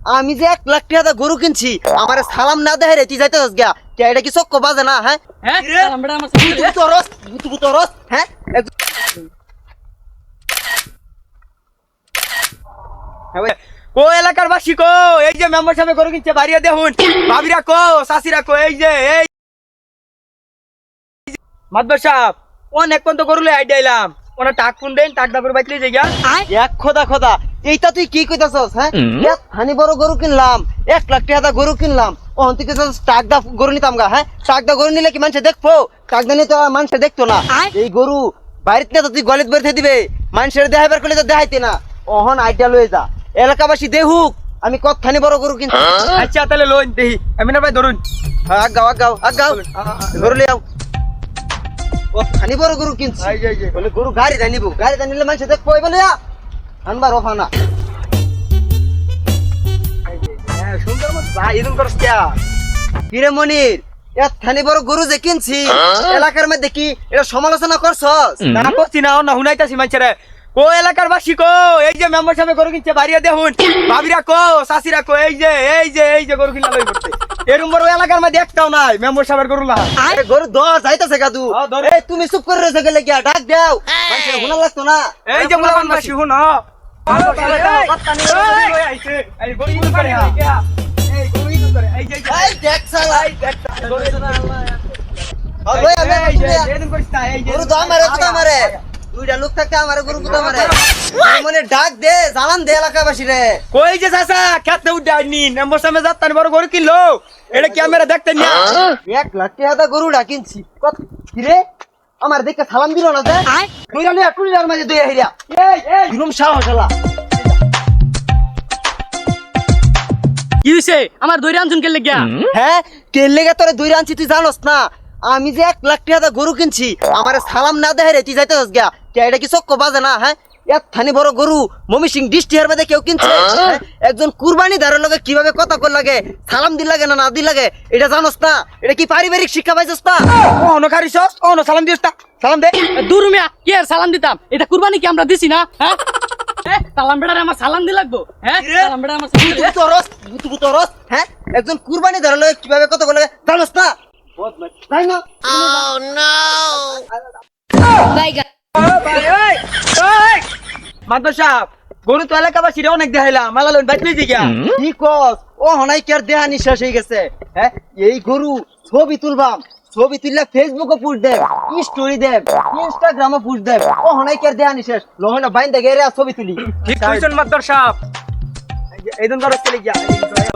আমি যে 1 লাখ টাকা গরু কিনছি আমারে সালাম না দেয় রে তুই যাইতেছস গা কে এটা কি চক্ক বাজে না হ্যাঁ হ্যাঁ সালাম বেটা আমার সালাম তুই তরস হ্যাঁ কো এলাকার বাসী কো এই যে মেম্বার সাহেব গরু কিনছে বাড়িয়া দেখুন ভাবিরা কো চাষিরা কো এই যে এই মাদবর সাহেব অনেক পর্যন্ত গরু লই আইডিয়া এলাম ওনা টাক কোন দেন টাক দাবর বাইতলে যাইয়া এক খোদা এইটা তুই কি কইতাছস হ্যাঁ এক হানি বড় গরু কিনলাম 1 লাখ টাকা গরু কিনলাম ওহন থেকে টাক দা গরু নিতাম গা হ্যাঁ টাক দা গরু নিলে কি মানুষ দেখবো টাক দা নিলে তো মানুষ দেখতো না এই গরু বাড়িতে তো তুই গলিত বেরতে দিবে মানুষের দেখাবার করলে তো দেখাইতে না ওহন আইডিয়া লয়ে যা এলাকাবাসী দেখুক আমি কতখানি বড় গরু কিনছি আচ্ছা তাহলে লোন দেহি আমি না ভাই ধরুন আগাও গরু লিয়াও কতখানি বড় গরু কিনছি বলে গরু গাড়ি দানিবো গাড়ি দানিলে মানুষ দেখবো বলে আনবার ওখানা সুন্দর মত ভাই এরকম করছ কে কিরে মনির এতখানি বড় গরু যে কিনছি এলাকার মধ্যে কি এটা সমালোচনা করছস না করছি না না হুনাইতাছি মানুষের কো এলাকার বাসী কো এই যে মেম্বার সাহেব গরু কিনছে বাড়িয়া দেখুন ভাবিরা কো চাষিরা কো এই যে গরু কিনা লই করতে এরকম বড় এলাকার মধ্যে একটাও নাই মেম্বার সাহেবের গরু লা আরে গরু দশ যাইতাছে গাদু এই তুমি চুপ করে রয়েছে গেলে গিয়া ডাক দাও মানুষের হুনা লাগতো না এই যে মুলামান বাসী হুন এই দেখ শালা গরু তো আমারে দুইটা লোক থাকতে আমারে গরু তো আমারে মনে ডাক দে জানান দে এলাকাবাসী রে কই যে চাচা খেতে উঠাইনি মেম্বার সাহেব যাত্তান বড় গরু কিনলো এটা ক্যামেরা দেখতে না 1 লাখ টাকা গরুটা কিনছি কত কিরে আমার দেখে সালাম দিল না যে দুইটা নিয়ে টুলির মাঝে দুই হেরিয়া এই রুম সাহস শালা কি হইছে আমার দইরা আনছুন কে লাগিয়া হ্যাঁ কে লেগে তোরে দুই আনছি তুই জানোস না আমি যে 1 লাখ টাকা গরু কিনছি আমারে সালাম না দেয় রে তুই যাইতেছস গা কে এটা কি চক্ক বাজে না হ্যাঁ এতখানি বড় গরু মমি সিং ডিস্ট্রিক্টের মধ্যে কেউ কিনছে একজন কুরবানি দারের লগে কিভাবে কথা কল লাগে সালাম দিল লাগে না দিল লাগে এটা জানোস না এটা কি পারিবারিক শিক্ষা পাইছস না ওনো খারিছস ওনো সালাম দিস সালাম দে দূর মিয়া কি আর সালাম দিতাম এটা কুরবানি কি আমরা দিছি না হ্যাঁ সালাম বেটারে আমার সালাম দি লাগবো হ্যাঁ সালাম বেটা আমার সালাম তুই তরস হ্যাঁ একজন কুরবানি দারের লগে কিভাবে কথা কল লাগে জানোস না তাই না মাদবর সাহেব গরু তো এলাকাবাসীরা অনেক দেখাইলাম মালালন বাইতলে জিগা কি কস ও হনাই কেয়ার দেহা নিঃশ্বাস হয়ে গেছে হ্যাঁ এই গরু ছবি তুলবাম ছবি তুললে ফেসবুকে পোস্ট দেব স্টোরি দেব ইনস্টাগ্রামে পোস্ট দেব ও হনাই কেয়ার দেহা নিঃশ্বাস লোহনা বাইন দেখে রে ছবি তুলি ঠিক কইছেন মাদবর সাহেব এই দিন ধরে চলে গিয়া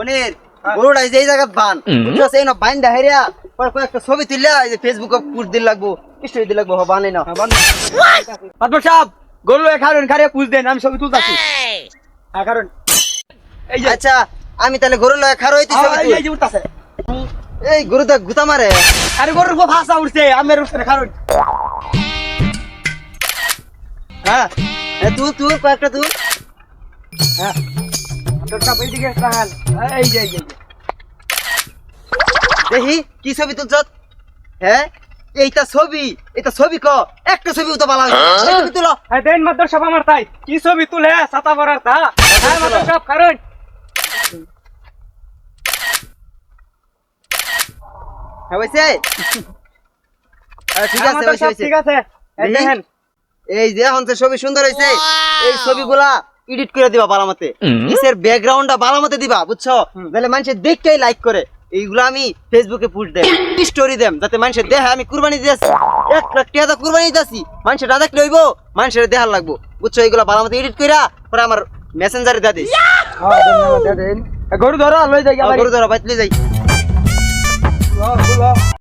মনির গরুটা এই জায়গা বান বুঝছস এই না বাইন দেখে রে পর কয়েকটা ছবি তুললে এই যে ফেসবুকে পোস্ট দিল লাগবো স্টোরি দিল লাগবো বানাই না মাদবর সাহেব গরু খারুন খারে পুজ দেন আমি ছবি তুলতাছি হ্যাঁ কারণ এই যে আচ্ছা আমি তাহলে গরু লয় খারো হইতে ছবি তুল এই যে উঠতাছে এই গরুটা গুতা মারে আরে গরুর উপর ভাষা উঠছে আমের উঠছে কারণ হ্যাঁ তুই কয়েকটা তুই হ্যাঁ তোরটা এই দিকে তাকান এই যে দেখি কি ছবি তুলছ হ্যাঁ এটা ছবি ক একটা ছবি তো ভালো ছবি তুলো হ্যাঁ দেন মাদর সাহেব আমার তাই কি ছবি তুলে ছাতা পরার তা হ্যাঁ মাদর সাহেব কারণ হ্যাঁ হইছে ঠিক আছে ঠিক আছে এই দেখেন এই যে এখন ছবি সুন্দর হইছে এই ছবিগুলা এডিট করে দিবা বালামতে নিচের ব্যাকগ্রাউন্ডটা বালামতে দিবা বুঝছো তাহলে মানুষ দেখতেই লাইক করে এইগুলো আমি ফেসবুকে পোস্ট দেব স্টোরি দেম যাতে মানুষের দেখে আমি কুরবানি দিয়েছি 1 লাখ টাকা কুরবানি দিয়েছি মানুষের না দেখলে হইব মানুষের দেখার লাগবো বুঝছো এইগুলো বালামতে এডিট কইরা পরে আমার মেসেঞ্জারে দে দিস গরু ধরা লই যাই গরু ধরা বাইতলে যাই